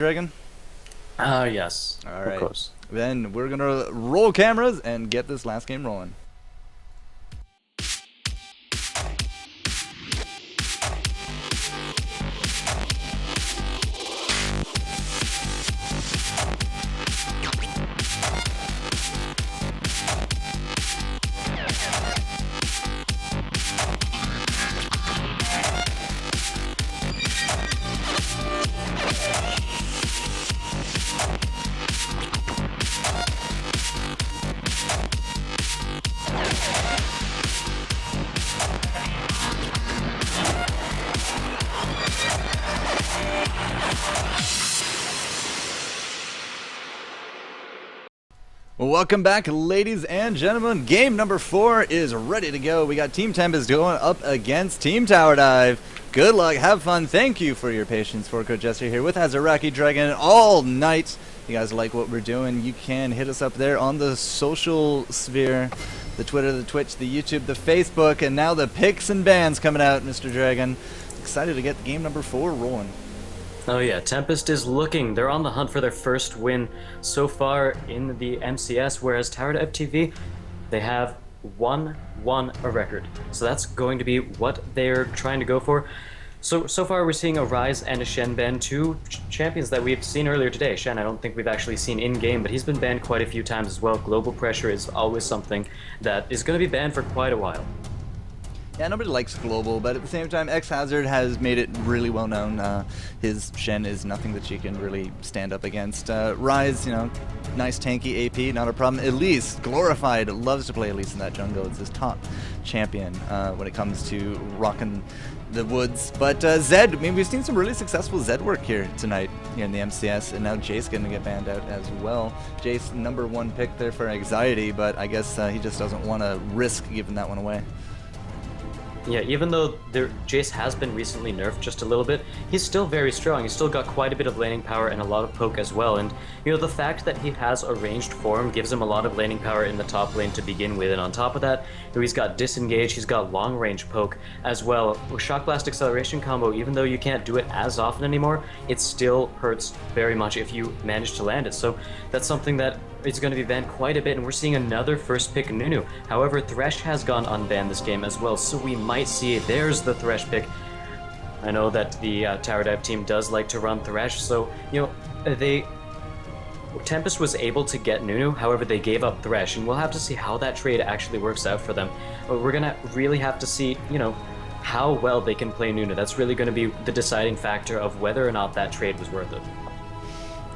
Dragon? Yes. All right. Of course. Then we're gonna roll cameras and get this last game rolling. Well, welcome back, ladies and gentlemen. Game number 4 is ready to go. We got Team Tempest going up against Team Tower Dive. Good luck, have fun. Thank you for your patience. Coach Jester here with Azaraki Dragon all night. If you guys like what we're doing, you can hit us up there on the social sphere. The Twitter, the Twitch, the YouTube, the Facebook, and now the picks and bans coming out, Mr. Dragon. Excited to get game number 4 rolling. Oh yeah, Tempest is looking. They're on the hunt for their first win so far in the MCS, whereas Tower Dive TV, they have won a record. So that's going to be what they're trying to go for. So far we're seeing a Ryze and a Shen ban, two champions that we've seen earlier today. Shen I don't think we've actually seen in-game, but he's been banned quite a few times as well. Global pressure is always something that is going to be banned for quite a while. Yeah, nobody likes Global, but at the same time, X-Hazard has made it really well known. His Shen is nothing that she can really stand up against. Ryze, you know, nice tanky AP, not a problem. Elise, glorified, loves to play Elise in that jungle. It's his top champion when it comes to rocking the woods. But Zed, I mean, we've seen some really successful Zed work here tonight here in the MCS, and now Jayce going to get banned out as well. Jayce, #1 pick there for Anxiety, but I guess he just doesn't want to risk giving that one away. Yeah, even though Jayce has been recently nerfed just a little bit, he's still very strong. He's still got quite a bit of laning power and a lot of poke as well. And, you know, the fact that he has a ranged form gives him a lot of laning power in the top lane to begin with. And on top of that, you know, he's got disengage, he's got long range poke as well. With Shock Blast Acceleration combo, even though you can't do it as often anymore, it still hurts very much if you manage to land it. So that's something that is going to be banned quite a bit, and we're seeing another first pick Nunu. However, Thresh has gone unbanned this game as well, so we might see there's the Thresh pick. I know that the Tower Dive team does like to run Thresh, so, you know, Tempest was able to get Nunu, however they gave up Thresh, and we'll have to see how that trade actually works out for them. But we're going to really have to see, you know, how well they can play Nunu. That's really going to be the deciding factor of whether or not that trade was worth it.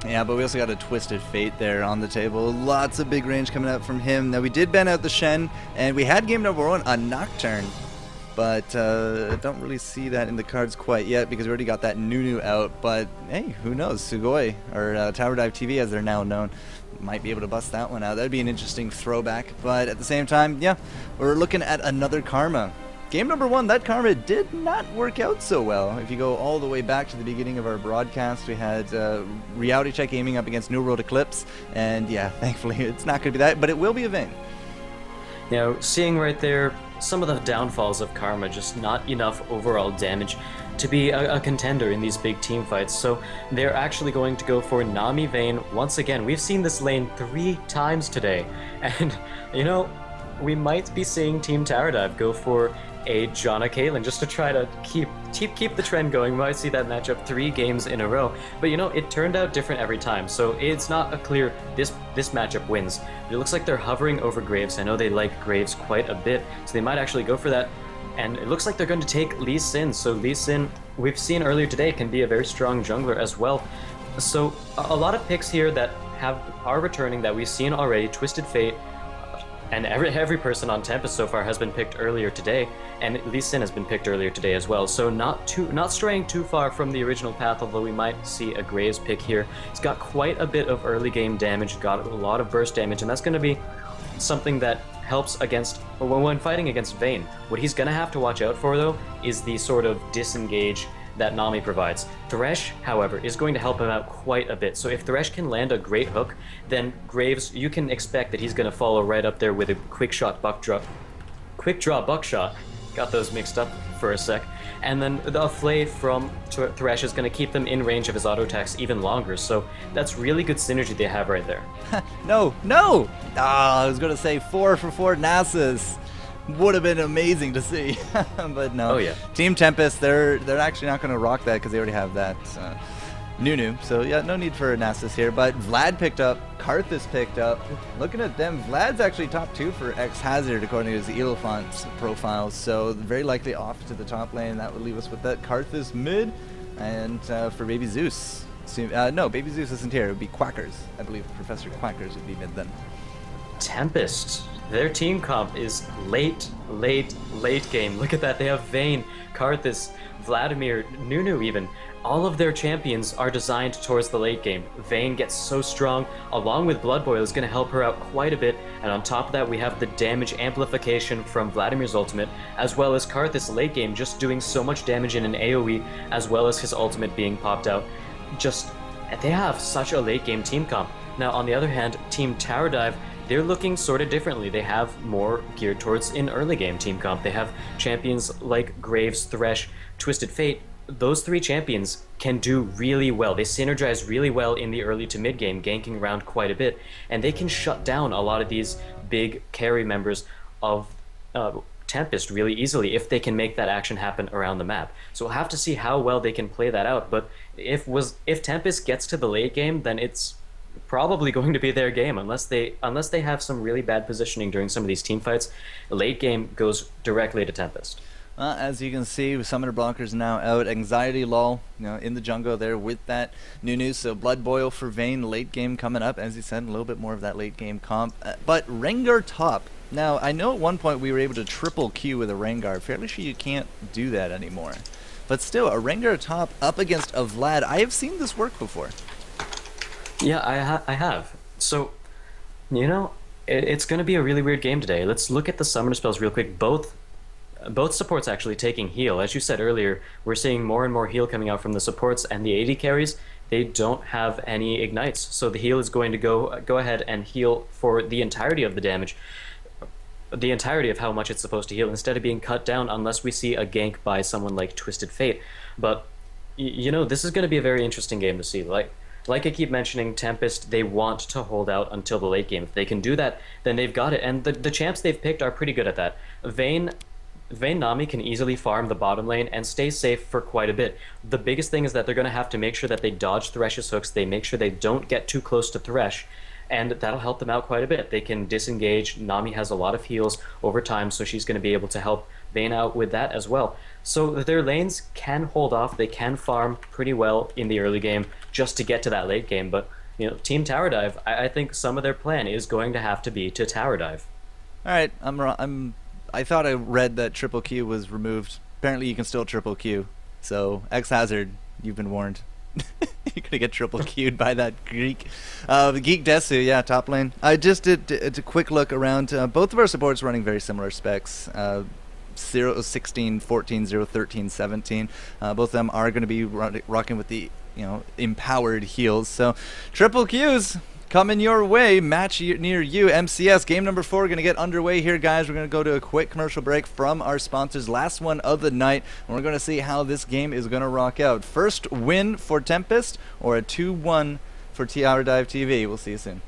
Yeah, but we also got a Twisted Fate there on the table. Lots of big range coming out from him. Now, we did ban out the Shen, and we had game #1, a Nocturne. But don't really see that in the cards quite yet because we already got that Nunu out. But, hey, who knows? Sugoi, or Tower Dive TV as they're now known, might be able to bust that one out. That'd be an interesting throwback. But at the same time, yeah, we're looking at another Karma. Game #1, that Karma did not work out so well. If you go all the way back to the beginning of our broadcast, we had Reality Check aiming up against New World Eclipse, and yeah, thankfully it's not going to be that, but it will be a Vayne. You know, seeing right there some of the downfalls of Karma, just not enough overall damage to be a contender in these big team fights. So they're actually going to go for Nami Vayne once again. We've seen this lane 3 times today, and you know, we might be seeing Team Tower Dive go for a Janna Caitlyn just to try to keep the trend going. We might see that matchup 3 games in a row, but you know, it turned out different every time, so it's not a clear this matchup wins. It looks like they're hovering over Graves. I know they like Graves quite a bit, so they might actually go for that, and it looks like they're going to take Lee Sin. So Lee Sin, we've seen earlier today, can be a very strong jungler as well. So a lot of picks here that are returning that we've seen already. Twisted Fate, and every person on Tempest so far has been picked earlier today, and Lee Sin has been picked earlier today as well. So not straying too far from the original path, although we might see a Graves pick here. He's got quite a bit of early game damage, got a lot of burst damage, and that's going to be something that helps against when fighting against Vayne. What he's going to have to watch out for, though, is the sort of disengage that Nami provides. Thresh, however, is going to help him out quite a bit. So if Thresh can land a great hook, then Graves, you can expect that he's going to follow right up there with a quick draw buckshot. Got those mixed up for a sec. and then the Flay from Thresh is going to keep them in range of his auto attacks even longer. So that's really good synergy they have right there. No! I was going to say 4 for 4 Nasus. Would have been amazing to see, but no. Oh yeah. Team Tempest, they're actually not going to rock that because they already have that Nunu. So yeah, no need for a Nasus here. But Vlad picked up, Karthus picked up. Looking at them, Vlad's actually top 2 for X Hazard according to his Elephant's profile. So very likely off to the top lane. That would leave us with that Karthus mid, and for Baby Zeus. No, Baby Zeus isn't here. It would be Quackers. I believe Professor Quackers would be mid then. Tempest. Their team comp is late game. Look at that. They have Vayne, Karthus, Vladamir, Nunu even. All of their champions are designed towards the late game. Vayne gets so strong, along with Blood Boil is going to help her out quite a bit. And on top of that, we have the damage amplification from Vladimir's ultimate, as well as Karthus late game just doing so much damage in an AoE, as well as his ultimate being popped out. They have such a late game team comp. Now, on the other hand, Team Tower Dive, they're looking sort of differently. They have more geared towards an early game team comp. They have champions like Graves, Thresh, Twisted Fate. Those 3 champions can do really well. They synergize really well in the early to mid game, ganking around quite a bit, and they can shut down a lot of these big carry members of Tempest really easily if they can make that action happen around the map. So we'll have to see how well they can play that out, but if Tempest gets to the late game, then it's probably going to be their game unless they have some really bad positioning during some of these team fights. Late game goes directly to Tempest. As you can see, Summoner Blockers now out. Anxiety Lull, in the jungle there with that Nunu. So Blood Boil for Vayne, late game coming up. As you said, a little bit more of that late game comp. But Rengar top. Now, I know at one point we were able to triple Q with a Rengar. Fairly sure you can't do that anymore. But still, a Rengar top up against a Vlad. I have seen this work before. Yeah, I have. So, it's going to be a really weird game today. Let's look at the summoner spells real quick. Both supports actually taking heal. As you said earlier, we're seeing more and more heal coming out from the supports, and the AD carries, they don't have any ignites. So the heal is going to go ahead and heal for the entirety of the damage, the entirety of how much it's supposed to heal, instead of being cut down unless we see a gank by someone like Twisted Fate. But, this is going to be a very interesting game to see. Like I keep mentioning, Tempest, they want to hold out until the late game. If they can do that, then they've got it. And the champs they've picked are pretty good at that. Vayne Nami can easily farm the bottom lane and stay safe for quite a bit. The biggest thing is that they're going to have to make sure that they dodge Thresh's hooks. They make sure they don't get too close to Thresh, and that'll help them out quite a bit. They can disengage. Nami has a lot of heals over time, so she's going to be able to help Vayne out with that as well. So their lanes can hold off. They can farm pretty well in the early game just to get to that late game. But Team Tower Dive, I think some of their plan is going to have to be to Tower Dive. All right, I thought I read that triple Q was removed. Apparently, you can still triple Q. So X Hazard, you've been warned. You're gonna get triple Q'd by that Geek. Geek Desu, yeah, top lane. I just did a quick look around. Both of our supports running very similar specs. 0, 16, 14, 0, 13, 17. Both of them are going to be rocking with the empowered heals. So triple Qs coming your way. Match near you. MCS game number 4 going to get underway here, guys. We're going to go to a quick commercial break from our sponsors. Last one of the night, and we're going to see how this game is going to rock out. First win for Tempest or a 2-1 for Tower Dive TV. We'll see you soon.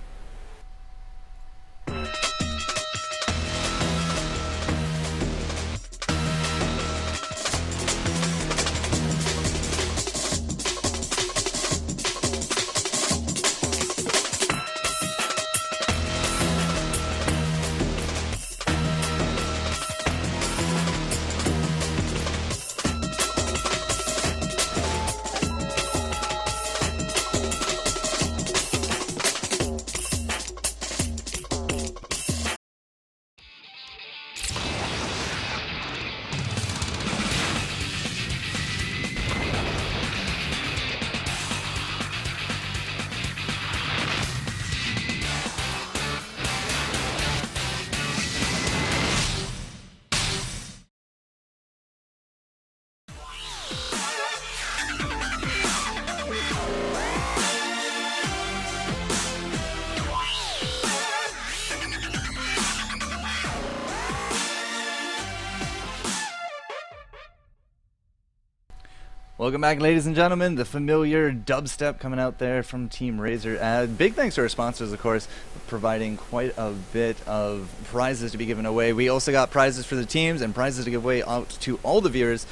Welcome back, ladies and gentlemen. The familiar dubstep coming out there from Team Razor. Big thanks to our sponsors, of course, providing quite a bit of prizes to be given away. We also got prizes for the teams and prizes to give away out to all the viewers.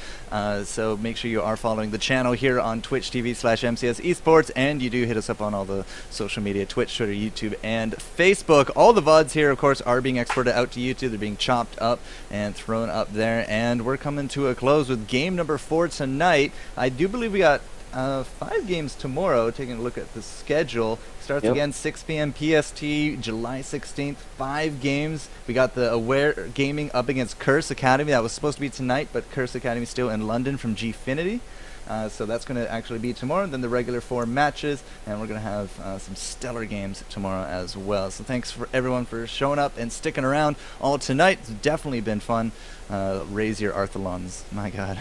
So make sure you are following the channel here on Twitch TV/MCS Esports, and you do hit us up on all the social media, Twitch, Twitter, YouTube, and Facebook. All the VODs here, of course, are being exported out to YouTube. They're being chopped up and thrown up there, and we're coming to a close with game number 4 tonight. I do believe we got 5 games tomorrow. Taking a look at the schedule, starts again 6 p.m. PST, July 16th. 5 games. We got the Aware Gaming up against Curse Academy. That was supposed to be tonight, but Curse Academy still in London from Gfinity. So that's going to actually be tomorrow, then the regular 4 matches, and we're going to have some stellar games tomorrow as well. So thanks for everyone for showing up and sticking around all tonight. It's definitely been fun. Raise your Arthalons. My God.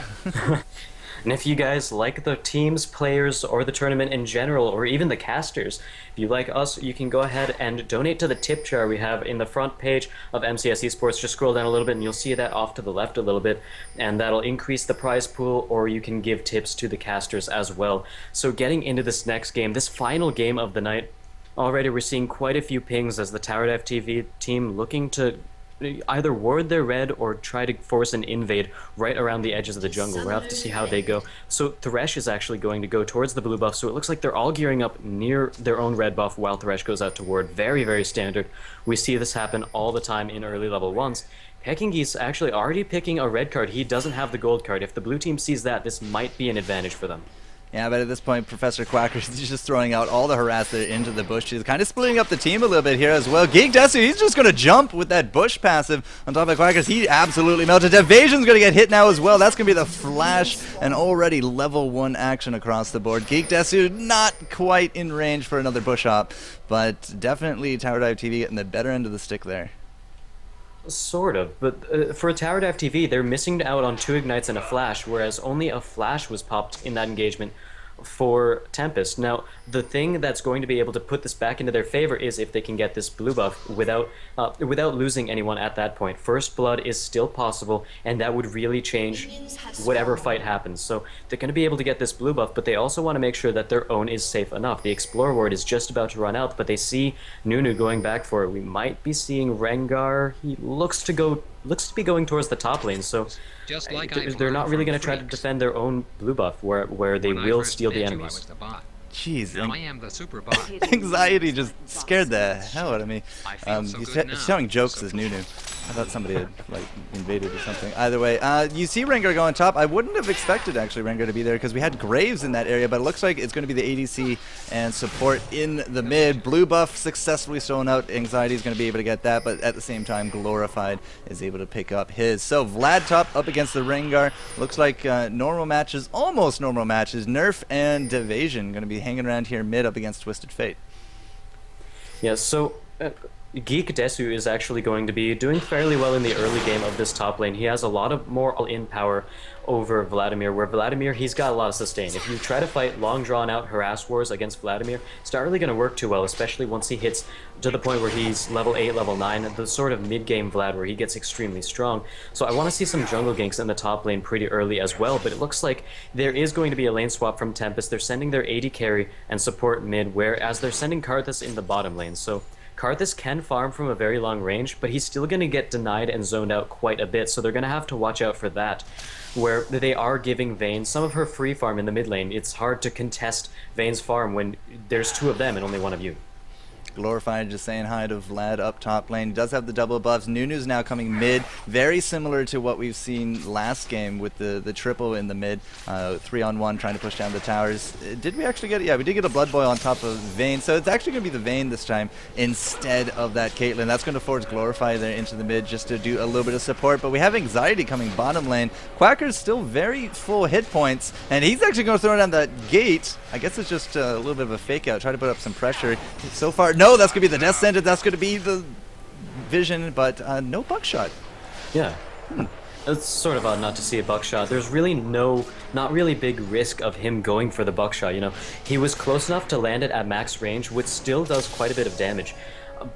And if you guys like the teams, players, or the tournament in general, or even the casters, if you like us, you can go ahead and donate to the tip jar we have in the front page of MCS Esports. Just scroll down a little bit and you'll see that off to the left a little bit, and that'll increase the prize pool, or you can give tips to the casters as well. So getting into this next game, this final game of the night, already we're seeing quite a few pings as the Tower Dive TV team looking to either ward their red or try to force an invade right around the edges of the jungle. We'll have to see how they go. So Thresh is actually going to go towards the blue buff, so it looks like they're all gearing up near their own red buff while Thresh goes out to ward. Very, very standard. We see this happen all the time in early level 1s. Hekinge's actually already picking a red card. He doesn't have the gold card. If the blue team sees that, this might be an advantage for them. Yeah, but at this point, Professor Quackers is just throwing out all the harasser into the bush. He's kind of splitting up the team a little bit here as well. Geek Desu, he's just going to jump with that bush passive on top of Quackers. He absolutely melted. Evasion's going to get hit now as well. That's going to be the flash and already level 1 action across the board. Geek Desu not quite in range for another bush hop, but definitely Tower Dive TV getting the better end of the stick there. Sort of, but for Tower Dive TV, they're missing out on 2 ignites and a flash, whereas only a flash was popped in that engagement for Tempest. Now, the thing that's going to be able to put this back into their favor is if they can get this blue buff without losing anyone at that point. First blood is still possible, and that would really change whatever fight happens. So they're going to be able to get this blue buff, but they also want to make sure that their own is safe enough. The Explorer Ward is just about to run out, but they see Nunu going back for it. We might be seeing Rengar. He looks to be going towards the top lane, so Just like they're not really going to try to defend their own blue buff, where they will steal the enemies. Jeez, Now I am the super bot. anxiety just scared the hell out of me. He's telling jokes as Nunu. I thought somebody had like invaded or something. Either way, you see Rengar going top. I wouldn't have expected actually Rengar to be there because we had Graves in that area, but it looks like it's going to be the ADC and support in the mid. Blue buff successfully stolen out. Anxiety is going to be able to get that, but at the same time, Glorified is able to pick up his. So Vlad top up against the Rengar. Looks like normal matches, almost normal matches. Nerf and Evasion going to be hanging around here mid up against Twisted Fate. Yeah, so Geek Desu is actually going to be doing fairly well in the early game of this top lane. He has a lot of more all-in power over Vladamir, where Vladamir, he's got a lot of sustain. If you try to fight long drawn-out harass wars against Vladamir, it's not really going to work too well, especially once he hits to the point where he's level 8, level 9, the sort of mid-game Vlad where he gets extremely strong. So I want to see some jungle ganks in the top lane pretty early as well, but it looks like there is going to be a lane swap from Tempest. They're sending their AD carry and support mid, whereas they're sending Karthus in the bottom lane. So Karthus can farm from a very long range, but he's still going to get denied and zoned out quite a bit, so they're going to have to watch out for that, where they are giving Vayne some of her free farm in the mid lane. It's hard to contest Vayne's farm when there's 2 of them and only 1 of you. Glorified just saying hi to Vlad up top lane. He does have the double buffs. Nunu's now coming mid. Very similar to what we've seen last game with the triple in the mid. 3-on-1 trying to push down the towers. Did we actually get it? Yeah, we did get a Blood Boil on top of Vayne. So it's actually going to be the Vayne this time instead of that Caitlyn. That's going to force Glorify there into the mid just to do a little bit of support. But we have Anxiety coming bottom lane. Quacker's still very full hit points. And he's actually going to throw down that gate. I guess it's just a little bit of a fake out. Try to put up some pressure. So far, no, that's going to be the Death Sentence. That's going to be the Vision, but no buckshot. Yeah. It's sort of odd not to see a buckshot. There's really not really big risk of him going for the buckshot, you know. He was close enough to land it at max range, which still does quite a bit of damage.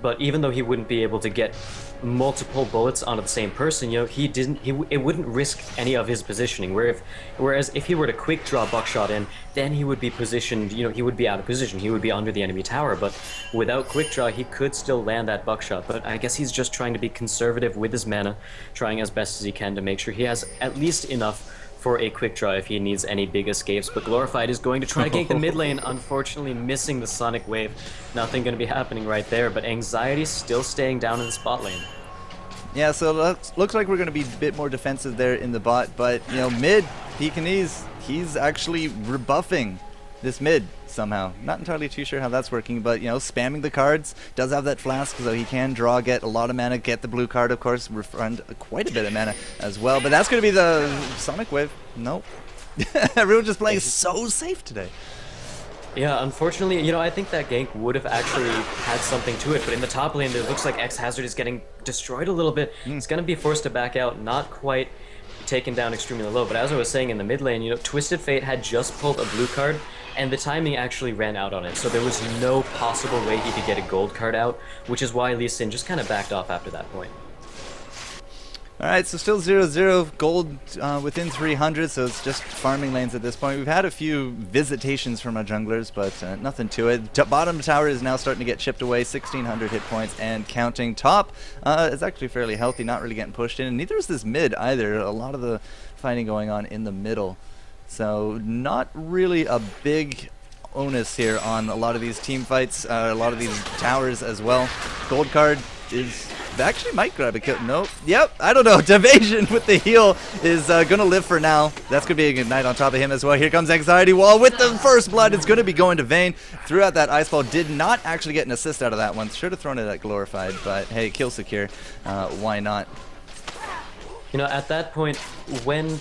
but even though he wouldn't be able to get multiple bullets onto the same person, you know, it wouldn't risk any of his positioning. Whereas if he were to quick draw buckshot in, then he would be positioned, you know, he would be out of position, he would be under the enemy tower, but without quick draw, he could still land that buckshot. But I guess he's just trying to be conservative with his mana, trying as best as he can to make sure he has at least enough for a quick draw if he needs any big escapes. But Glorified is going to try to gank the mid lane, unfortunately missing the Sonic Wave. Nothing going to be happening right there, but Anxiety still staying down in the spot lane. Yeah, so looks like we're going to be a bit more defensive there in the bot, but, you know, mid, Pekingese, he's actually rebuffing this mid somehow. Not entirely too sure how that's working, but, you know, spamming the cards, does have that flask, so he can draw, get a lot of mana, get the blue card, of course, refund quite a bit of mana as well, but that's going to be the Sonic Wave. Nope. Everyone's just playing so safe today. Yeah, unfortunately, you know, I think that gank would have actually had something to it, but in the top lane, it looks like X-Hazard is getting destroyed a little bit. He's going to be forced to back out, not quite taken down extremely low, but as I was saying in the mid lane, you know, Twisted Fate had just pulled a blue card, and the timing actually ran out on it, so there was no possible way he could get a gold card out, which is why Lee Sin just kind of backed off after that point. Alright, so still 0-0, gold within 300, so it's just farming lanes at this point. We've had a few visitations from our junglers, but nothing to it. Bottom tower is now starting to get chipped away, 1600 hit points and counting. Top is actually fairly healthy, not really getting pushed in, and neither is this mid either. A lot of the fighting going on in the middle. So not really a big onus here on a lot of these team fights, a lot of these towers as well. Gold card is... actually might grab a kill. Nope. Yep. I don't know. Evasion with the heal is going to live for now. That's going to be a good night on top of him as well. Here comes Anxiety Wall with the first blood. It's going to be going to Vayne. Threw out that ice ball. Did not actually get an assist out of that one. Should have thrown it at Glorified, but hey, kill secure. Why not? You know, at that point, when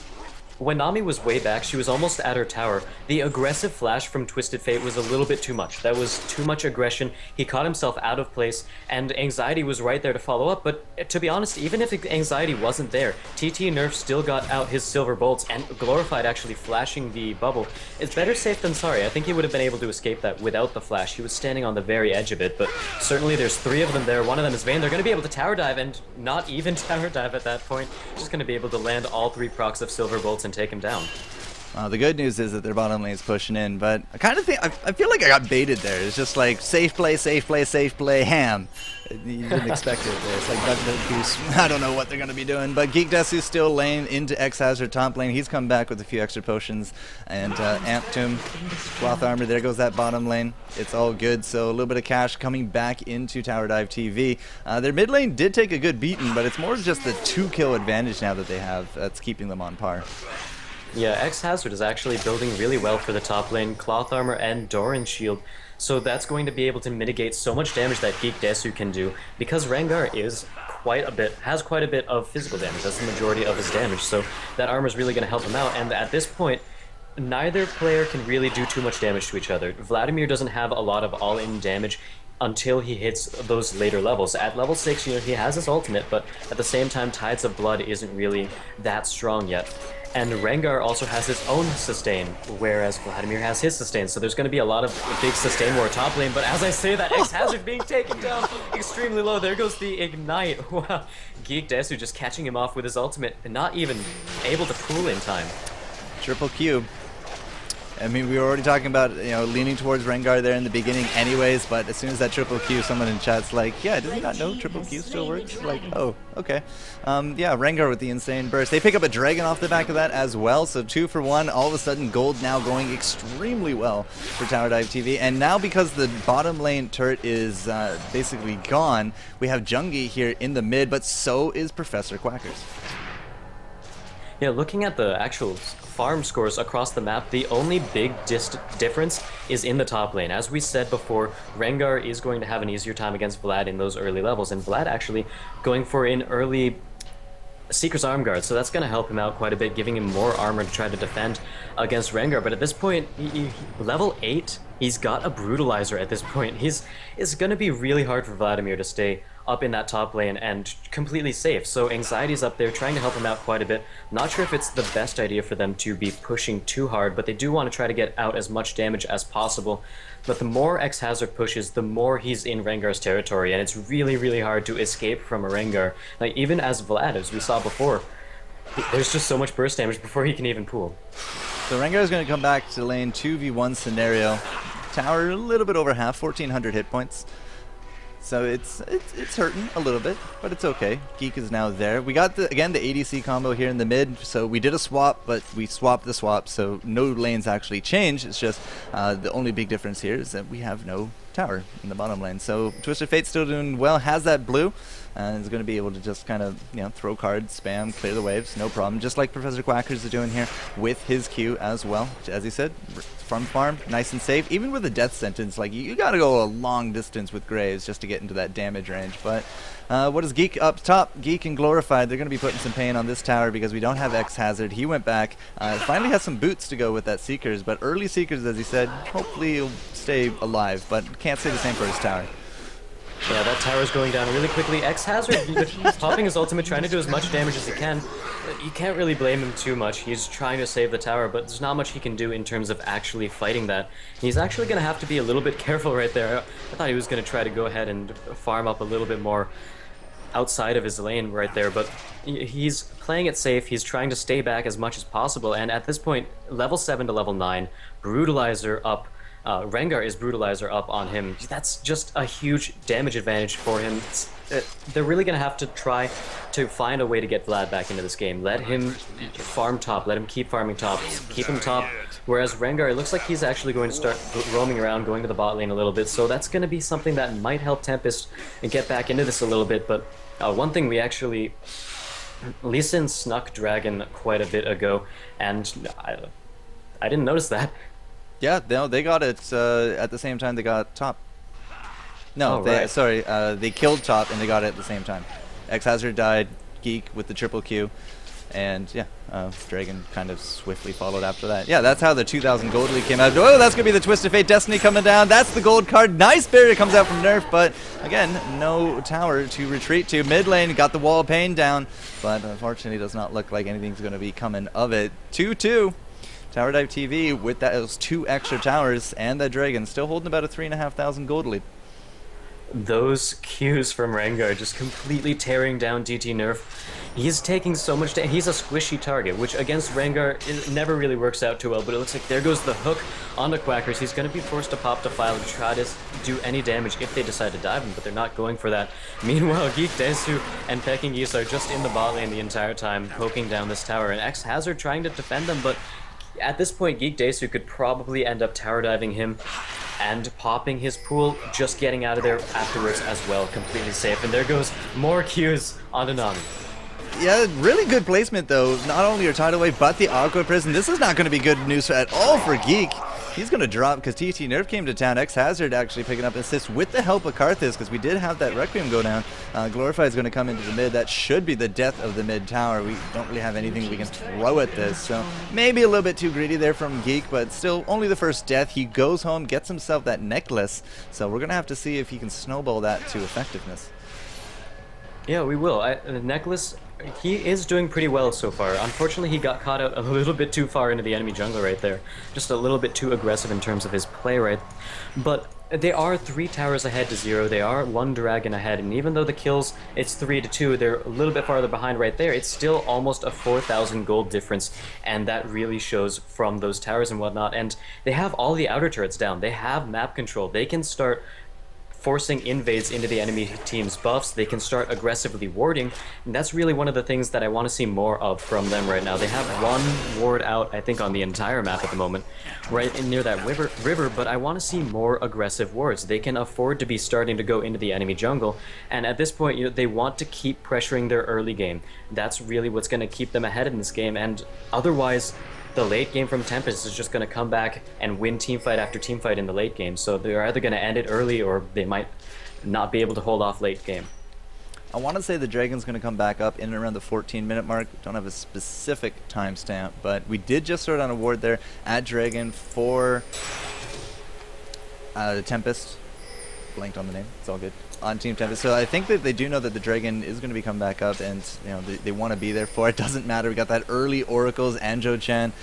Nami was way back, she was almost at her tower. The aggressive flash from Twisted Fate was a little bit too much. That was too much aggression. He caught himself out of place, and Anxiety was right there to follow up. But to be honest, even if Anxiety wasn't there, TT Nerf still got out his silver bolts, and Glorified actually flashing the bubble. It's better safe than sorry. I think he would have been able to escape that without the flash. He was standing on the very edge of it, but certainly there's three of them there. One of them is Vayne. They're going to be able to tower dive, and not even tower dive at that point. Just going to be able to land all three procs of silver bolts and take him down. The good news is that their bottom lane is pushing in, but I kind of think I feel like I got baited there. It's just like safe play, safe play, safe play, ham. You didn't expect it there. It's like Duck Goose. I don't know what they're going to be doing, but Geek Desu's still lane into X-Hazard top lane. He's come back with a few extra potions and Amp Tomb, Cloth Armor. There goes that bottom lane. It's all good, so a little bit of cash coming back into Tower Dive TV. Their mid lane did take a good beating, but it's more just the 2-kill advantage now that they have that's keeping them on par. Yeah, X-Hazard is actually building really well for the top lane, Cloth Armor and Doran Shield, so that's going to be able to mitigate so much damage that Geek Desu can do, because Rengar has quite a bit of physical damage. That's the majority of his damage, so that armor is really going to help him out, and at this point, neither player can really do too much damage to each other. Vladamir doesn't have a lot of all-in damage until he hits those later levels. At level 6, you know, he has his ultimate, but at the same time, Tides of Blood isn't really that strong yet. And Rengar also has his own sustain, whereas Vladamir has his sustain, so there's going to be a lot of big sustain war top lane, but as I say that, X-Hazard being taken down extremely low, there goes the Ignite. Wow, Geek Desu just catching him off with his ultimate, and not even able to cool in time. Triple Q. I mean, we were already talking about, you know, leaning towards Rengar there in the beginning anyways, but as soon as that triple Q, someone in chat's like, yeah, does he not know triple Q still works? Like, oh, okay. Yeah, Rengar with the insane burst. They pick up a dragon off the back of that as well, so 2 for 1. All of a sudden, gold now going extremely well for Tower Dive TV. And now because the bottom lane turret is basically gone, we have Jungi here in the mid, but so is Professor Quackers. Yeah, looking at the actual farm scores across the map, the only big difference is in the top lane. As we said before, Rengar is going to have an easier time against Vlad in those early levels, and Vlad actually going for an early Seeker's Arm Guard, so that's going to help him out quite a bit, giving him more armor to try to defend against Rengar. But at this point, level 8 He's got a brutalizer at this point. It's going to be really hard for Vladamir to stay up in that top lane and completely safe. So Anxiety's up there trying to help him out quite a bit. Not sure if it's the best idea for them to be pushing too hard, but they do want to try to get out as much damage as possible. But the more X-Hazard pushes, the more he's in Rengar's territory, and it's really, really hard to escape from a Rengar. Like, even as Vlad, as we saw before, there's just so much burst damage before he can even pool. So Rengar is going to come back to lane 2v1 scenario. Tower a little bit over half, 1400 hit points. So it's hurting a little bit, but it's okay. Geek is now there. We got, again, the ADC combo here in the mid, so we did a swap, but we swapped the swap, so no lanes actually changed. It's just the only big difference here is that we have no tower in the bottom lane. So Twisted Fate's still doing well, has that blue, and is going to be able to just kind of, you know, throw cards, spam, clear the waves, no problem. Just like Professor Quackers is doing here with his Q as well. As he said, farm, nice and safe. Even with a death sentence, like, you got to go a long distance with Graves just to get into that damage range. But what is Geek up top? Geek and Glorified, they're going to be putting some pain on this tower because we don't have X-Hazard. He went back, finally has some boots to go with that Seekers, but early Seekers, as he said, hopefully he'll stay alive, but can't say the same for his tower. Yeah, that tower's going down really quickly. X-Hazard, popping his ultimate, trying to do as much damage as he can. You can't really blame him too much. He's trying to save the tower, but there's not much he can do in terms of actually fighting that. He's actually going to have to be a little bit careful right there. I thought he was going to try to go ahead and farm up a little bit more outside of his lane right there, but he's playing it safe. He's trying to stay back as much as possible, and at this point, level 7 to level 9, Brutalizer up. Rengar is Brutalizer up on him. That's just a huge damage advantage for him. They're really going to have to try to find a way to get Vlad back into this game. Let him farm top, let him keep farming top, keep him top. Whereas Rengar, it looks like he's actually going to start roaming around, going to the bot lane a little bit. So that's going to be something that might help Tempest and get back into this a little bit. But one thing we actually... Lee Sin snuck Dragon quite a bit ago, and I didn't notice that. Yeah, no, they got it at the same time they got top. No, right. Sorry, they killed top and they got it at the same time. X-Hazard died, Geek with the triple Q, and yeah, Dragon kind of swiftly followed after that. Yeah, that's how the 2000 gold league came out. Oh, that's going to be the Twisted Fate Destiny coming down. That's the gold card. Nice barrier comes out from Nerf, but again, no tower to retreat to. Mid lane got the wall of pain down, but unfortunately does not look like anything's going to be coming of it. 2-2. Tower Dive TV with those 2 extra towers and that Dragon still holding about a 3,500 gold lead. Those Qs from Rengar just completely tearing down DT Nerf. He's taking so much damage. He's a squishy target, which against Rengar it never really works out too well, but it looks like there goes the hook onto Quackers. He's going to be forced to pop Defile and try to do any damage if they decide to dive him, but they're not going for that. Meanwhile, Geek Desu and Pecking Geese are just in the bot lane the entire time, poking down this tower, and X-Hazard trying to defend them, but at this point, Geek Desu could probably end up tower diving him and popping his pool, just getting out of there afterwards as well, completely safe. And there goes more Qs onto Nami. Yeah, really good placement though. Not only your tidal wave, but the Aqua Prison. This is not going to be good news at all for Geek. He's going to drop because TT Nerf came to town. X-Hazard actually picking up assists with the help of Karthus because we did have that Requiem go down. Glorify is going to come into the mid. That should be the death of the mid tower. We don't really have anything we can throw at this. So maybe a little bit too greedy there from Geek, but still only the first death. He goes home, gets himself that necklace. So we're going to have to see if he can snowball that to effectiveness. Yeah, we will. The necklace, he is doing pretty well so far. Unfortunately, he got caught out a little bit too far into the enemy jungle right there. Just a little bit too aggressive in terms of his play right. But they are 3 towers ahead to 0. They are 1 dragon ahead. And even though the kills, it's 3-2, they're a little bit farther behind right there. It's still almost a 4,000 gold difference. And that really shows from those towers and whatnot. And they have all the outer turrets down. They have map control. They can start forcing invades into the enemy team's buffs. They can start aggressively warding, and that's really one of the things that I want to see more of from them right now. They have 1 ward out, I think, on the entire map at the moment, right near that river, but I want to see more aggressive wards. They can afford to be starting to go into the enemy jungle, and at this point, you know, they want to keep pressuring their early game. That's really what's going to keep them ahead in this game, and otherwise, the late game from Tempest is just going to come back and win teamfight after teamfight in the late game. So they're either going to end it early or they might not be able to hold off late game. I want to say the Dragon's going to come back up in and around the 14-minute mark. Don't have a specific timestamp, but we did just start on a ward there at Dragon for Tempest. Blanked on the name. It's all good. On Team Tempest. So I think that they do know that the Dragon is going to be coming back up, and you know they want to be there for it. Doesn't matter. We got that early Oracles. Anjo Chan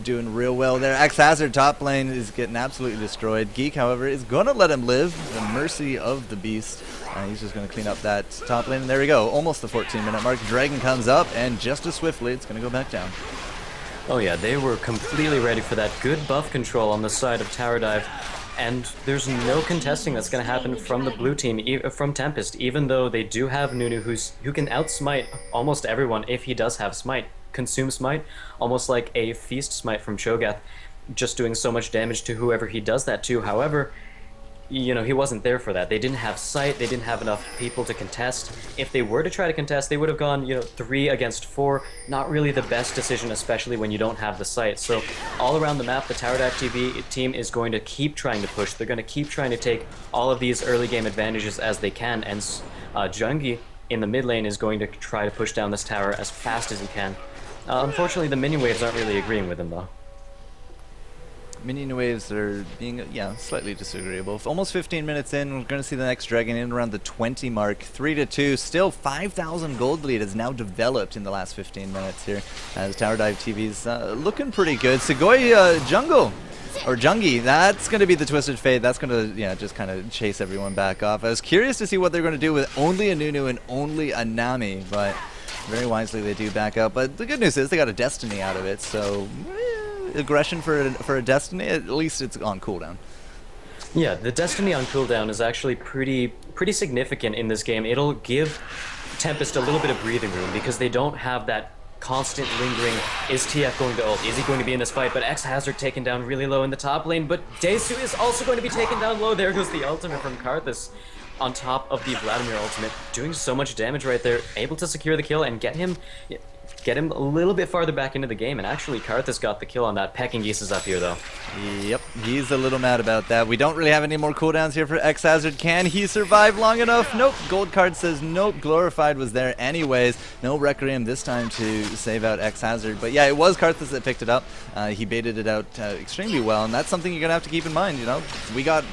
doing real well there. X Hazard top lane is getting absolutely destroyed. Geek, however, is going to let him live. The mercy of the beast. He's just going to clean up that top lane. And there we go. Almost the 14-minute mark. Dragon comes up, and just as swiftly, it's going to go back down. Oh yeah, they were completely ready for that good buff control on the side of Tower Dive. And there's no contesting that's going to happen from the blue team, from Tempest, even though they do have Nunu who can outsmite almost everyone if he does have smite. Consume smite, almost like a feast smite from Cho'Gath, just doing so much damage to whoever he does that to. However, you know, he wasn't there for that. They didn't have sight, they didn't have enough people to contest. If they were to try to contest, they would have gone, you know, 3 against 4. Not really the best decision, especially when you don't have the sight. So all around the map, the Tower Dive TV team is going to keep trying to push. They're going to keep trying to take all of these early game advantages as they can, and Jungi in the mid lane is going to try to push down this tower as fast as he can. Unfortunately, the minion waves aren't really agreeing with him, though. Minion waves are being, slightly disagreeable. Almost 15 minutes in, we're going to see the next Dragon in around the 20 mark. 3-2, still 5,000 gold lead has now developed in the last 15 minutes here. As Tower Dive TV's looking pretty good. Sugoi Jungle, or Jungi, that's going to be the Twisted Fate. That's going to, just kind of chase everyone back off. I was curious to see what they're going to do with only a Nunu and only a Nami, but very wisely they do back up. But the good news is they got a Destiny out of it, so aggression for a Destiny, at least it's on cooldown. Yeah, the Destiny on cooldown is actually pretty significant in this game. It'll give Tempest a little bit of breathing room because they don't have that constant lingering, is TF going to ult? Is he going to be in this fight? But X Hazard taken down really low in the top lane, but Jayce is also going to be taken down low. There goes the ultimate from Karthus on top of the Vladamir ultimate, doing so much damage right there, able to secure the kill and get him a little bit farther back into the game. And actually Karthus got the kill on that. Pecking Geese is up here though. Yep, he's a little mad about that. We don't really have any more cooldowns here for X Hazard. Can he survive long enough? Nope. Gold card says nope. Glorified was there anyways. No Requiem this time to save out X Hazard. But yeah, it was Karthus that picked it up. He baited it out extremely well, and that's something you're gonna have to keep in mind. You know, we got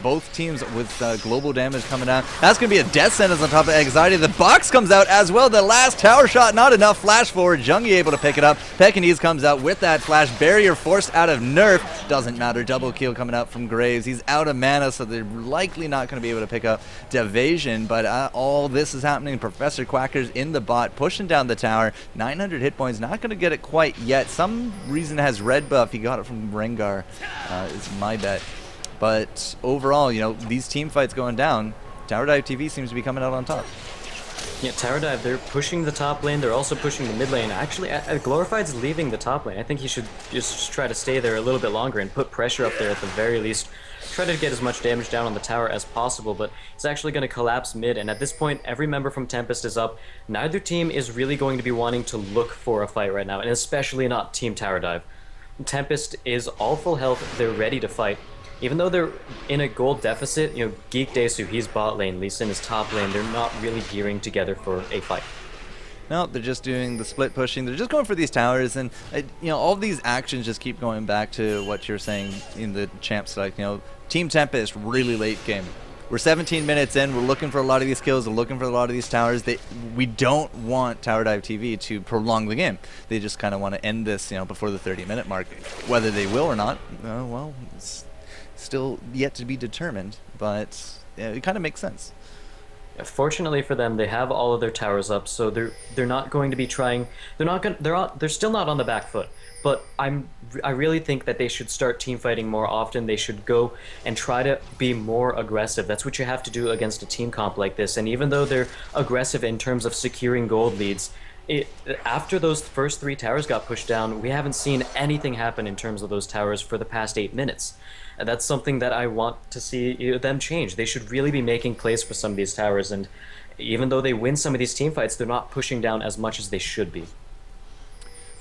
both teams with global damage coming out. That's going to be a death sentence on top of Anxiety. The box comes out as well. The last tower shot, not enough. Flash forward. Jungi able to pick it up. Pekingese comes out with that flash. Barrier forced out of Nerf. Doesn't matter. Double kill coming out from Graves. He's out of mana, so they're likely not going to be able to pick up Devasion. But all this is happening. Professor Quacker's in the bot, pushing down the tower. 900 hit points. Not going to get it quite yet. Some reason it has red buff. He got it from Rengar, is my bet. But overall, you know, these team fights going down, Tower Dive TV seems to be coming out on top. Yeah, Tower Dive, they're pushing the top lane, they're also pushing the mid lane. Actually, Glorified's leaving the top lane. I think he should just try to stay there a little bit longer and put pressure up there at the very least. Try to get as much damage down on the tower as possible, but it's actually going to collapse mid, and at this point, every member from Tempest is up. Neither team is really going to be wanting to look for a fight right now, and especially not Team Tower Dive. Tempest is all full health, they're ready to fight. Even though they're in a gold deficit, you know, Geek Desu, he's bot lane, Lee Sin is top lane, they're not really gearing together for a fight. No, they're just doing the split pushing. They're just going for these towers, and all of these actions just keep going back to what you're saying in the champ select. You know, Team Tempest really late game. We're 17 minutes in. We're looking for a lot of these kills. We're looking for a lot of these towers. We don't want Tower Dive TV to prolong the game. They just kind of want to end this, before the 30-minute mark. Whether they will or not, well, it's still yet to be determined, but it kind of makes sense. Fortunately for them, they have all of their towers up, so they're not going to be trying. They're still not on the back foot. But I really think that they should start team fighting more often. They should go and try to be more aggressive. That's what you have to do against a team comp like this. And even though they're aggressive in terms of securing gold leads, after those first 3 towers got pushed down, we haven't seen anything happen in terms of those towers for the past 8 minutes. And that's something that I want to see them change. They should really be making plays for some of these towers, and even though they win some of these team fights, they're not pushing down as much as they should be.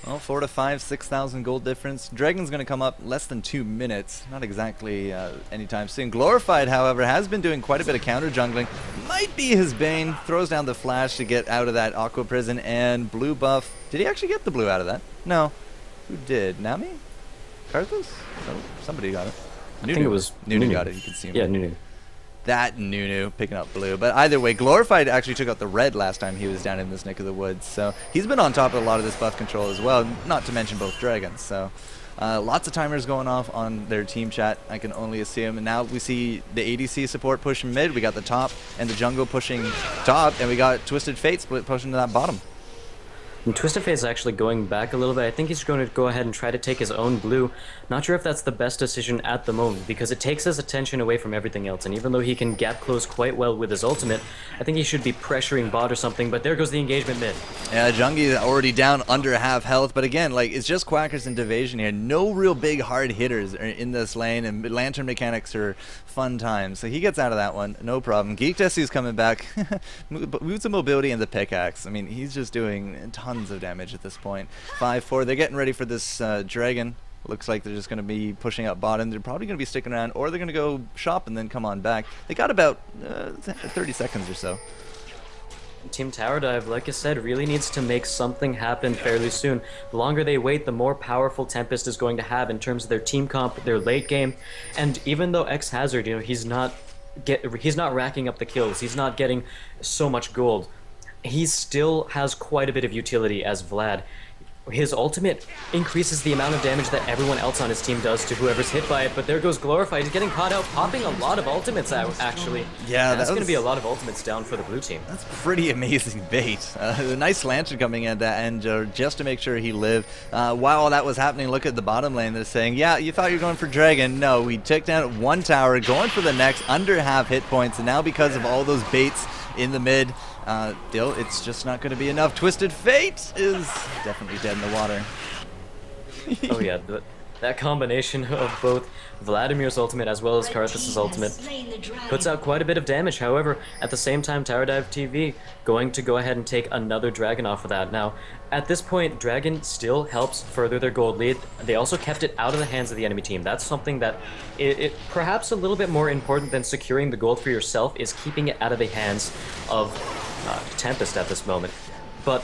Well, 4 to 5, 6,000 gold difference. Dragon's going to come up less than 2 minutes. Not exactly anytime soon. Glorified, however, has been doing quite a bit of counter jungling. Might be his bane. Throws down the flash to get out of that aqua prison, and blue buff. Did he actually get the blue out of that? No. Who did? Nami? Karthus? No, somebody got it. I think it was Nunu got it, you can see him. Yeah, Nunu. That Nunu picking up blue. But either way, Glorified actually took out the red last time he was down in this neck of the woods. So he's been on top of a lot of this buff control as well, not to mention both dragons. So lots of timers going off on their team chat, I can only assume. And now we see the ADC support pushing mid. We got the top and the jungle pushing top. And we got Twisted Fate split pushing to that bottom. And Twisted Fate is actually going back a little bit. I think he's going to go ahead and try to take his own blue. Not sure if that's the best decision at the moment, because it takes his attention away from everything else. And even though he can gap close quite well with his ultimate, I think he should be pressuring bot or something. But there goes the engagement mid. Yeah, Jungi is already down under half health. But again, like, it's just Quackers and Division here. No real big hard hitters are in this lane. And Lantern mechanics are fun times. So he gets out of that one. No problem. Geek Desu's coming back. Moves of mobility and the pickaxe. I mean, he's just doing tons of damage at this point. 5-4. They're getting ready for this dragon. Looks like they're just going to be pushing up bottom. They're probably going to be sticking around, or they're going to go shop and then come on back. They got about 30 seconds or so. Team Tower Dive, like I said, really needs to make something happen fairly soon. The longer they wait, the more powerful Tempest is going to have in terms of their team comp, their late game. And even though X Hazard, you know, he's not racking up the kills, he's not getting so much gold, he still has quite a bit of utility as Vlad. His ultimate increases the amount of damage that everyone else on his team does to whoever's hit by it, but there goes Glorified. He's getting caught out, popping a lot of ultimates out, actually. Yeah, that's going to be a lot of ultimates down for the blue team. That's pretty amazing bait. A nice lantern coming at that end just to make sure he lived. While all that was happening, look at the bottom lane. They're saying, yeah, you thought you were going for Dragon. No, we took down one tower, going for the next, under half hit points, and now because of all those baits in the mid, it's just not going to be enough. Twisted Fate is definitely dead in the water. Oh yeah, that combination of both Vladamir's ultimate as well as Karthus' ultimate puts out quite a bit of damage. However, at the same time, Tower Dive TV going to go ahead and take another dragon off of that. Now, at this point, Dragon still helps further their gold lead. They also kept it out of the hands of the enemy team. That's something that it perhaps a little bit more important than securing the gold for yourself is keeping it out of the hands of Tempest at this moment. But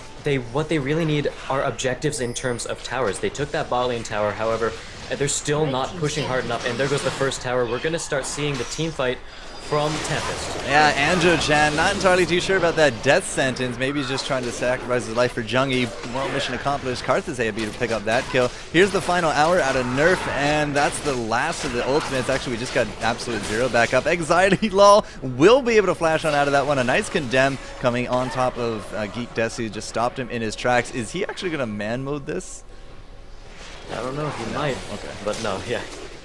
what they really need are objectives in terms of towers. They took that bot lane tower, however, they're still not pushing hard enough, and there goes the first tower. We're going to start seeing the team fight from Tempest. Yeah, Anjo-chan, not entirely too sure about that death sentence. Maybe he's just trying to sacrifice his life for Jungi. Well, mission accomplished. Karthus able to pick up that kill. Here's the final hour out of Nerf, and that's the last of the ultimates. Actually, we just got Absolute Zero back up. Anxiety Lol will be able to flash on out of that one. A nice condemn coming on top of Geek Desu. Just stopped him in his tracks. Is he actually going to man mode this? I don't know, he might. Okay. But no, yeah.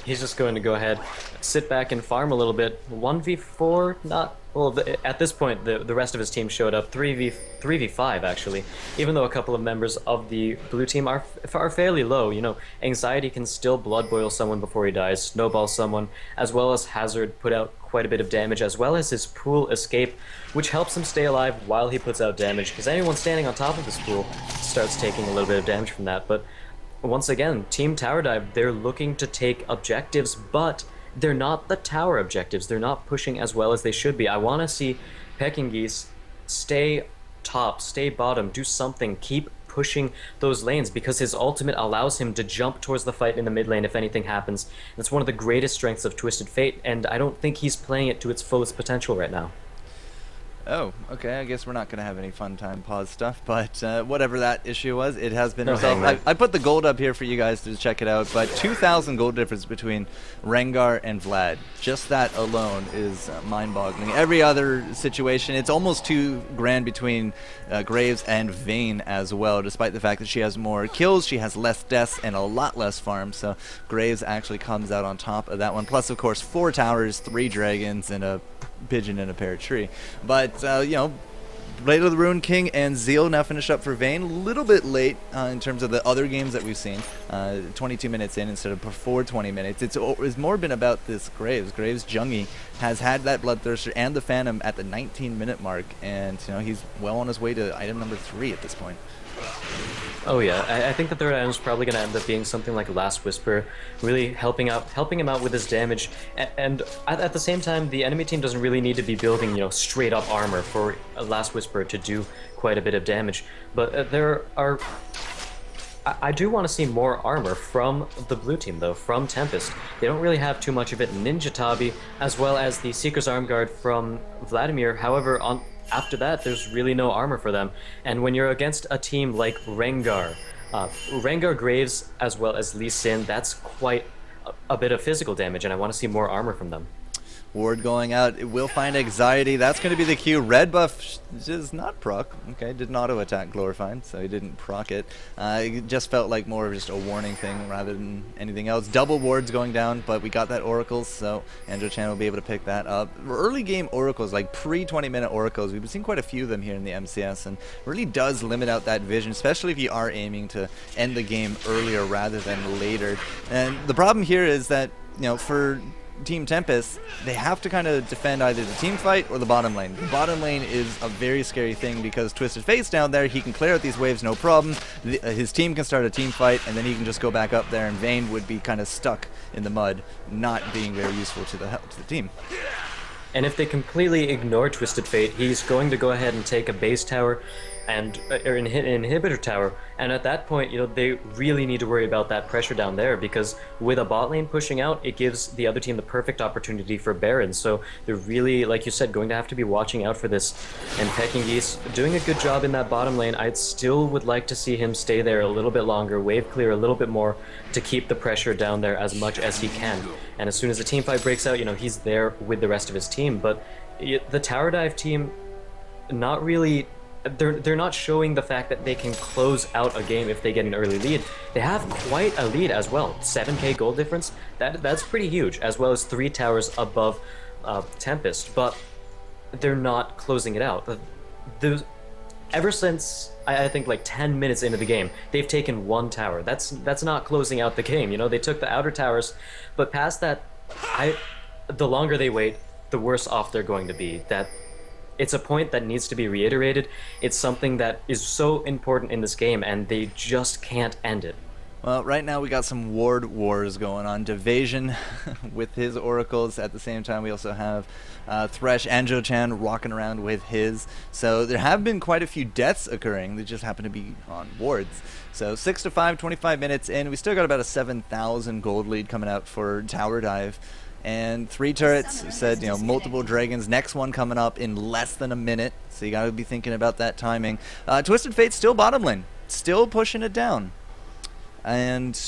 He's just going to go ahead, sit back and farm a little bit. 1v4, not... Well, at this point, the rest of his team showed up. 3v5, actually. Even though a couple of members of the blue team are fairly low, you know, Anxiety can still blood boil someone before he dies, snowball someone, as well as Hazard put out quite a bit of damage, as well as his pool escape, which helps him stay alive while he puts out damage, because anyone standing on top of this pool starts taking a little bit of damage from that. But once again, Team Tower Dive, they're looking to take objectives, but they're not the tower objectives. They're not pushing as well as they should be. I want to see Pecking Geese stay top, stay bottom, do something, keep pushing those lanes, because his ultimate allows him to jump towards the fight in the mid lane if anything happens. That's one of the greatest strengths of Twisted Fate, and I don't think he's playing it to its fullest potential right now. Oh, okay. I guess we're not going to have any fun time pause stuff, but whatever that issue was, it has been resolved. I put the gold up here for you guys to check it out, but 2,000 gold difference between Rengar and Vlad. Just that alone is mind-boggling. Every other situation, it's almost 2 grand between Graves and Vayne as well, despite the fact that she has more kills, she has less deaths, and a lot less farm, so Graves actually comes out on top of that one. Plus, of course, 4 towers, 3 dragons, and a pigeon and a pear tree. But you know, Blade of the Ruined King and Zeal now finished up for Vayne. A little bit late in terms of the other games that we've seen. 22 minutes in instead of before 20 minutes. It's more been about this Graves. Graves Jungi has had that Bloodthirster and the Phantom at the 19-minute mark, and you know, he's well on his way to item number 3 at this point. Oh yeah, I think the third item is probably going to end up being something like Last Whisper, really helping him out with his damage, and at the same time, the enemy team doesn't really need to be building, you know, straight up armor for a Last Whisper to do quite a bit of damage. But I do want to see more armor from the blue team, though, from Tempest. They don't really have too much of it. Ninja Tabi, as well as the Seeker's Arm Guard from Vladamir. However, after that, there's really no armor for them. And when you're against a team like Rengar, Rengar Graves, as well as Lee Sin, that's quite a bit of physical damage, and I want to see more armor from them. Ward going out, it will find anxiety. That's going to be the cue. Red buff does not proc. Okay, did not auto attack Glorified, so he didn't proc it. It just felt like more of just a warning thing rather than anything else. Double wards going down, but we got that Oracles, so Andrew Chan will be able to pick that up. Early game Oracles, like pre-20-minute Oracles, we've seen quite a few of them here in the MCS, and really does limit out that vision, especially if you are aiming to end the game earlier rather than later. And the problem here is that, you know, for Team Tempest, they have to kind of defend either the team fight or the bottom lane. The bottom lane is a very scary thing because Twisted Fate's down there, he can clear out these waves no problem, his team can start a team fight, and then he can just go back up there, and Vayne would be kind of stuck in the mud, not being very useful to the team. And if they completely ignore Twisted Fate, he's going to go ahead and take a base tower and or an inhibitor tower, and at that point, you know, they really need to worry about that pressure down there, because with a bot lane pushing out, it gives the other team the perfect opportunity for Baron. So they're really, like you said, going to have to be watching out for this. And Peking Geese doing a good job in that bottom lane. I still would like to see him stay there a little bit longer, wave clear a little bit more to keep the pressure down there as much as he can. And as soon as the team fight breaks out, you know, he's there with the rest of his team. But the tower dive team, not really. They're not showing the fact that they can close out a game if they get an early lead. They have quite a lead as well. 7k gold difference. That's pretty huge, as well as 3 towers above Tempest. But they're not closing it out. Ever since I think like 10 minutes into the game, they've taken 1 tower. That's not closing out the game. You know, they took the outer towers, but past that, the longer they wait, the worse off they're going to be. It's a point that needs to be reiterated. It's something that is so important in this game, and they just can't end it. Well, right now we got some ward wars going on. Divasion with his oracles. At the same time, we also have Thresh and Joe-chan rocking around with his. So there have been quite a few deaths occurring. They just happen to be on wards. So 6-5, 25 minutes in. We still got about a 7,000 gold lead coming out for Tower Dive. And 3 turrets, said, you know, multiple dragons. Next one coming up in less than a minute. So you got to be thinking about that timing. Twisted Fate's still bottom lane. Still pushing it down. And,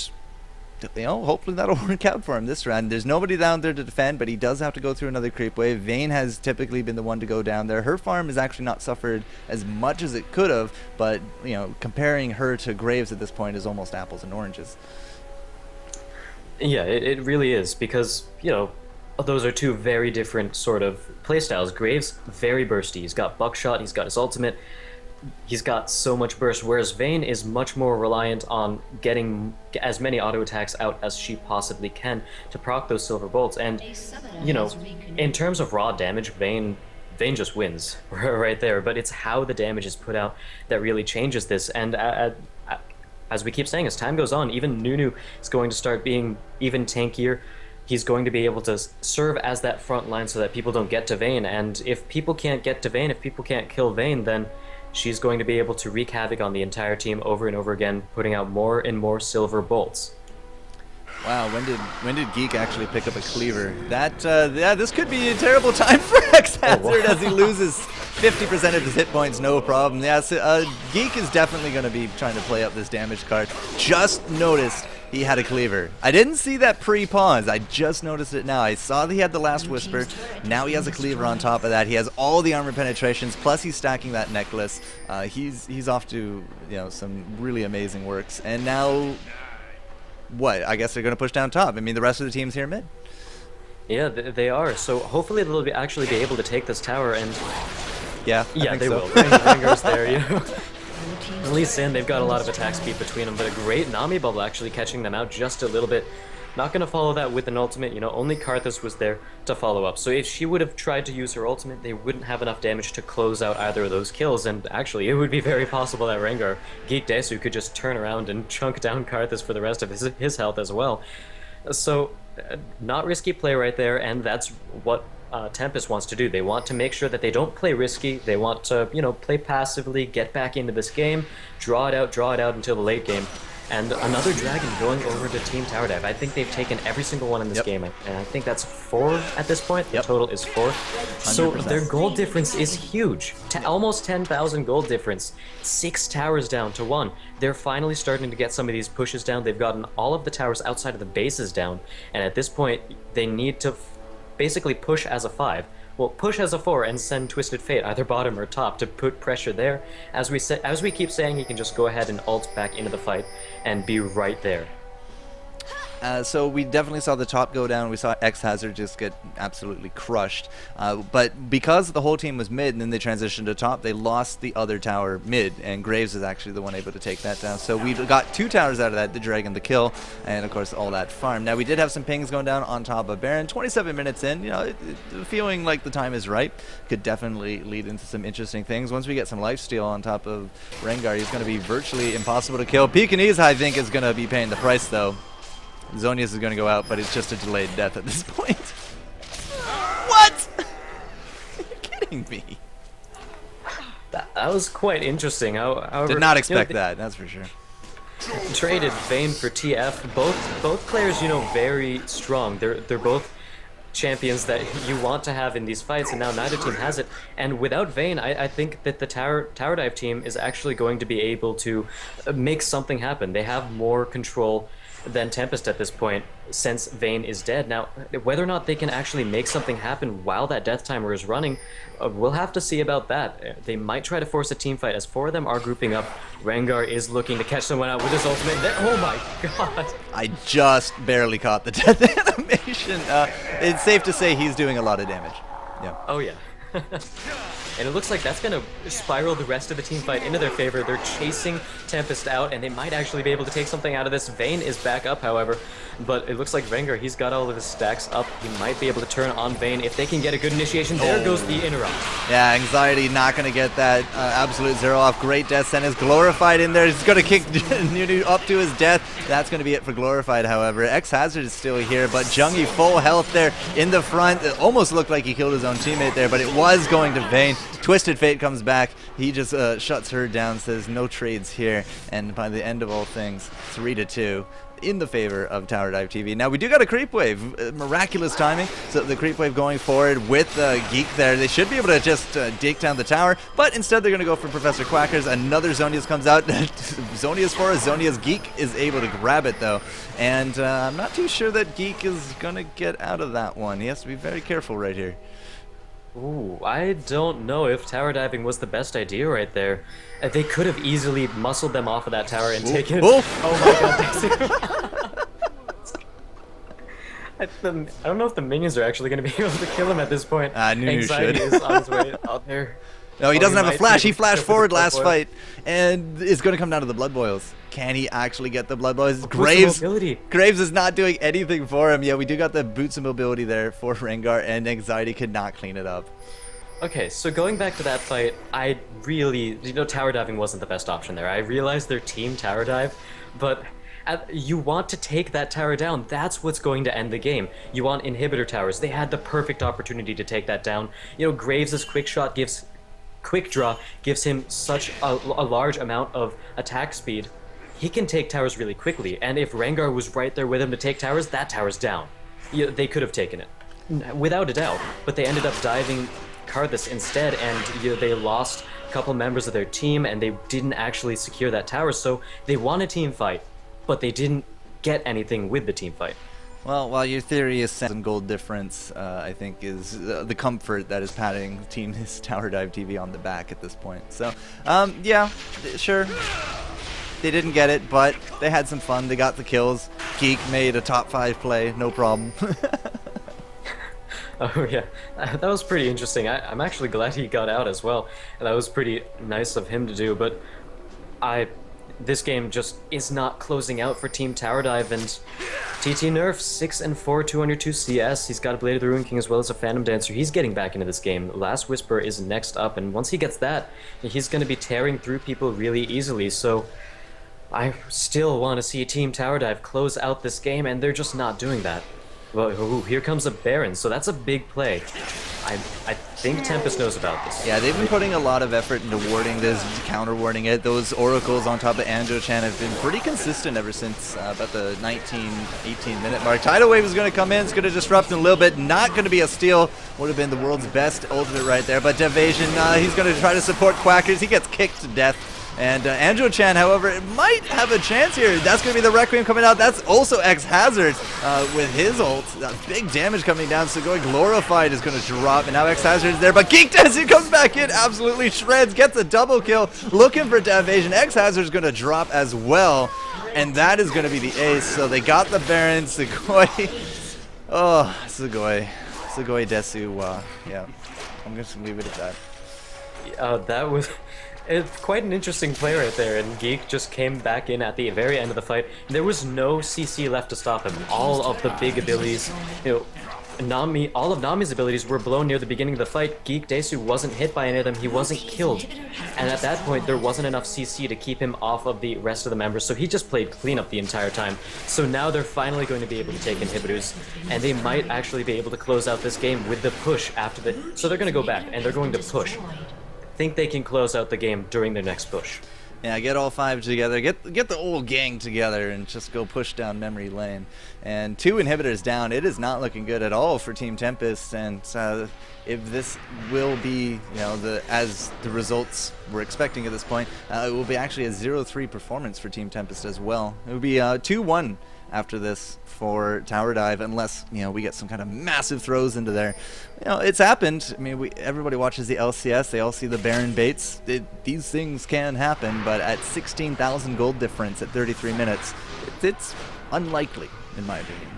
you know, hopefully that'll work out for him this round. There's nobody down there to defend, but he does have to go through another creep wave. Vayne has typically been the one to go down there. Her farm has actually not suffered as much as it could have, but, you know, comparing her to Graves at this point is almost apples and oranges. Yeah, it really is, because, you know, those are 2 very different sort of playstyles. Graves, very bursty. He's got buckshot, he's got his ultimate, he's got so much burst, whereas Vayne is much more reliant on getting as many auto attacks out as she possibly can to proc those silver bolts. And, you know, in terms of raw damage, Vayne just wins right there, but it's how the damage is put out that really changes this. And as we keep saying, as time goes on, even Nunu is going to start being even tankier. He's going to be able to serve as that front line so that people don't get to Vayne. And if people can't get to Vayne, if people can't kill Vayne, then she's going to be able to wreak havoc on the entire team over and over again, putting out more and more silver bolts. Wow, when did Geek actually pick up a cleaver? Yeah, this could be a terrible time for X-Hazard as he loses 50% of his hit points, no problem. Yeah, so, Geek is definitely going to be trying to play up this damage card. Just noticed he had a cleaver. I didn't see that pre-pause. I just noticed it now. I saw that he had the last whisper. Now he has a cleaver on top of that. He has all the armor penetrations, plus he's stacking that necklace. He's off to, you know, some really amazing works. And now, what? I guess they're going to push down top. I mean, the rest of the team's here mid. Yeah, they are. So hopefully they'll actually be able to take this tower. And yeah, they so. will. Rengar's there, you know. At least they've got a lot of attack speed between them, but a great Nami bubble actually catching them out just a little bit. Not going to follow that with an ultimate, you know, only Karthus was there to follow up. So if she would have tried to use her ultimate, they wouldn't have enough damage to close out either of those kills, and actually it would be very possible that Rengar, Geek Desu, could just turn around and chunk down Karthus for the rest of his health as well. So, not risky play right there, and that's what Tempest wants to do. They want to make sure that they don't play risky. They want to, you know, play passively, get back into this game, draw it out until the late game. And another dragon going over to Team Tower Dive. I think they've taken every single one in this game, and I think that's 4 at this point. The total is 4. So 100%. their gold difference is huge. Almost 10,000 gold difference. 6 towers down to 1. They're finally starting to get some of these pushes down. They've gotten all of the towers outside of the bases down, and at this point, they need to basically push as a 5. Well, push as a 4 and send Twisted Fate either bottom or top to put pressure there. As we keep saying, he can just go ahead and ult back into the fight and be right there. So we definitely saw the top go down. We saw X Hazard just get absolutely crushed. But because the whole team was mid and then they transitioned to top, they lost the other tower mid, and Graves is actually the one able to take that down. So we got 2 towers out of that, the Dragon, the kill, and of course all that farm. Now we did have some pings going down on top of Baron. 27 minutes in, you know, feeling like the time is right. Could definitely lead into some interesting things. Once we get some lifesteal on top of Rengar, he's going to be virtually impossible to kill. Pekingese, I think, is going to be paying the price though. Zonius is going to go out, but it's just a delayed death at this point. What? Are you kidding me? That was quite interesting. However, Did not expect that, that's for sure. Traded Vayne for TF. Both players, very strong. They're both champions that you want to have in these fights, and now neither team has it. And without Vayne, I think that the Tower Dive team is actually going to be able to make something happen. They have more control than Tempest at this point, since Vayne is dead. Now, whether or not they can actually make something happen while that death timer is running, we'll have to see about that. They might try to force a team fight, as 4 of them are grouping up. Rengar is looking to catch someone out with his ultimate. Oh my god! I just barely caught the death animation. It's safe to say he's doing a lot of damage. Yeah. Oh yeah. And it looks like that's going to spiral the rest of the team fight into their favor. They're chasing Tempest out, and they might actually be able to take something out of this. Vayne is back up, however, but it looks like Rengar, he's got all of his stacks up. He might be able to turn on Vayne if they can get a good initiation. There goes the interrupt. Yeah, Anxiety not going to get that absolute 0 off. Great death sentence. Glorified in there. He's going to kick Nunu up to his death. That's going to be it for Glorified, however. X Hazard is still here, but Jungi full health there in the front. It almost looked like he killed his own teammate there, but it was going to Vayne. Twisted Fate comes back. He just shuts her down, says no trades here, and by the end of all things, 3-2 in the favor of Tower Dive TV. Now we do got a creep wave, miraculous timing. So the creep wave going forward with Geek there. They should be able to just dig down the tower, but instead they're going to go for Professor Quackers. Another Zonius comes out. Zonius for us. Zonius Geek is able to grab it though, and I'm not too sure that Geek is going to get out of that one. He has to be very careful right here. Ooh, I don't know if tower diving was the best idea right there. They could have easily muscled them off of that tower and taken... Oh my god. I don't know if the minions are actually going to be able to kill him at this point. Nunu Anxiety should. is on his way out there. No, he doesn't have a flash. He flashed forward blood last boil. fight, and it's going to come down to the blood boils. Can he actually get the blood boils? Graves is not doing anything for him. Yeah, we do got the boots of mobility there for Rengar, and Anxiety could not clean it up. Okay, so going back to that fight, I really, tower diving wasn't the best option there. I realized their team tower dive, but you want to take that tower down. That's what's going to end the game. You want inhibitor towers. They had the perfect opportunity to take that down. Graves' quick draw gives him such a large amount of attack speed. He can take towers really quickly, and if Rengar was right there with him to take towers, that tower's down. They could have taken it, without a doubt, but they ended up diving Karthus instead, and they lost a couple members of their team, and they didn't actually secure that tower, so they won a team fight, but they didn't get anything with the team fight. Well, while your theory is some gold difference, I think is the comfort that is patting Team Tower Dive TV on the back at this point. So, yeah, sure. They didn't get it, but they had some fun. They got the kills. Geek made a top 5 play, no problem. Oh yeah, that was pretty interesting. I'm actually glad he got out as well. That was pretty nice of him to do, but this game just is not closing out for Team Tower Dive, and TT Nerf 6-4, 202 CS. He's got a Blade of the Ruin King as well as a Phantom Dancer. He's getting back into this game. Last Whisper is next up, and once he gets that, he's going to be tearing through people really easily, so I still want to see Team Tower Dive close out this game, and they're just not doing that. Well, ooh, here comes a Baron, so that's a big play. I think Tempest knows about this. Yeah, they've been putting a lot of effort into warding this, counter-warding it. Those oracles on top of Anjo-chan have been pretty consistent ever since about the 19, 18-minute mark. Tidal Wave is going to come in. It's going to disrupt in a little bit. Not going to be a steal. Would have been the world's best ultimate right there. But Devasion, he's going to try to support Quackers. He gets kicked to death. And Anjo-chan, however, might have a chance here. That's going to be the Requiem coming out. That's also X-Hazard with his ult. Big damage coming down. So going Glorified is going to drop. And now X-Hazard is there. But Geek Desi comes back in. Absolutely shreds. Gets a double kill. Looking for Devasion. X-Hazard is going to drop as well. And that is going to be the ace. So they got the Baron. Sugoi. Oh, Sugoi. Sugoi Desu. Yeah. I'm just going to leave it at that. That was... It's quite an interesting play right there, and Geek just came back in at the very end of the fight. There was no CC left to stop him. All of the big abilities, Nami, all of Nami's abilities were blown near the beginning of the fight. Geek Desu wasn't hit by any of them, he wasn't killed. And at that point, there wasn't enough CC to keep him off of the rest of the members, so he just played cleanup the entire time. So now they're finally going to be able to take inhibitors, and they might actually be able to close out this game with the push after the... So they're going to go back, and they're going to push. Think they can close out the game during their next push. Yeah, get all five together, get the old gang together, and just go push down memory lane. And 2 inhibitors down, it is not looking good at all for Team Tempest. And if this will be, as the results we're expecting at this point, it will be actually a 0-3 performance for Team Tempest as well. It will be 2-1 after this for Tower Dive, unless we get some kind of massive throws into there. It's happened. I mean, everybody watches the LCS. They all see the Baron baits. These things can happen, but at 16,000 gold difference at 33 minutes, it's unlikely, in my opinion.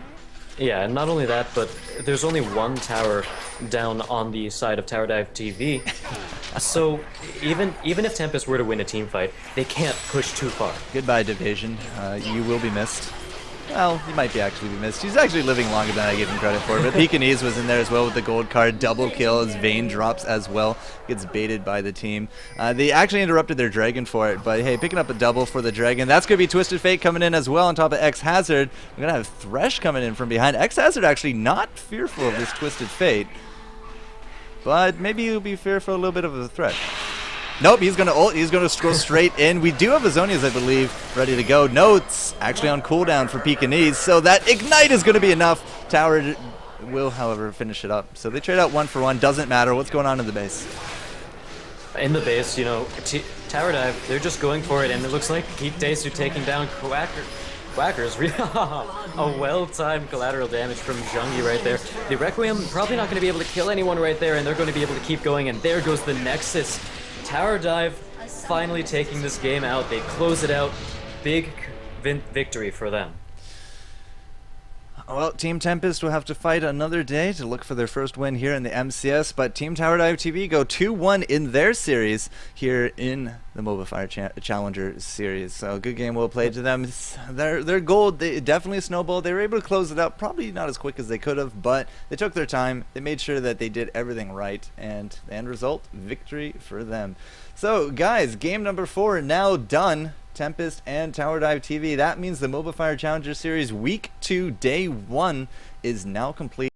Yeah, and not only that, but there's only one tower down on the side of Tower Dive TV. So even if Tempest were to win a team fight, they can't push too far. Goodbye, Division. You will be missed. Well, he might actually be missed. He's actually living longer than I give him credit for. But Pekingese was in there as well with the gold card. Double kill as Vayne drops as well. Gets baited by the team. They actually interrupted their dragon for it. But hey, picking up a double for the dragon. That's going to be Twisted Fate coming in as well on top of X-Hazard. We're going to have Thresh coming in from behind. X-Hazard actually not fearful of this Twisted Fate. But maybe he'll be fearful a little bit of a Thresh. Nope, he's going to ult. He's going to go straight in. We do have Azonias, I believe, ready to go. No, it's actually on cooldown for Pekingese, so that Ignite is going to be enough. Tower will, however, finish it up. So they trade out 1 for 1. Doesn't matter. What's going on in the base? In the base, Tower Dive, they're just going for it, and it looks like Geek Desu taking down Quackers. A well-timed collateral damage from Zhongi right there. The Requiem probably not going to be able to kill anyone right there, and they're going to be able to keep going, and there goes the Nexus. Tower Dive finally taking this game out. They close it out. Big victory for them. Well, Team Tempest will have to fight another day to look for their first win here in the MCS, but Team Tower Dive TV go 2-1 in their series here in the Mobafire Challenger series. So good game well played to them. Their gold, they definitely snowballed. They were able to close it out, probably not as quick as they could have, but they took their time. They made sure that they did everything right, and the end result, victory for them. So guys, game number 4 now done. Tempest and Tower Dive TV. That means the Mobafire Challenger Series Week 2 Day 1 is now complete.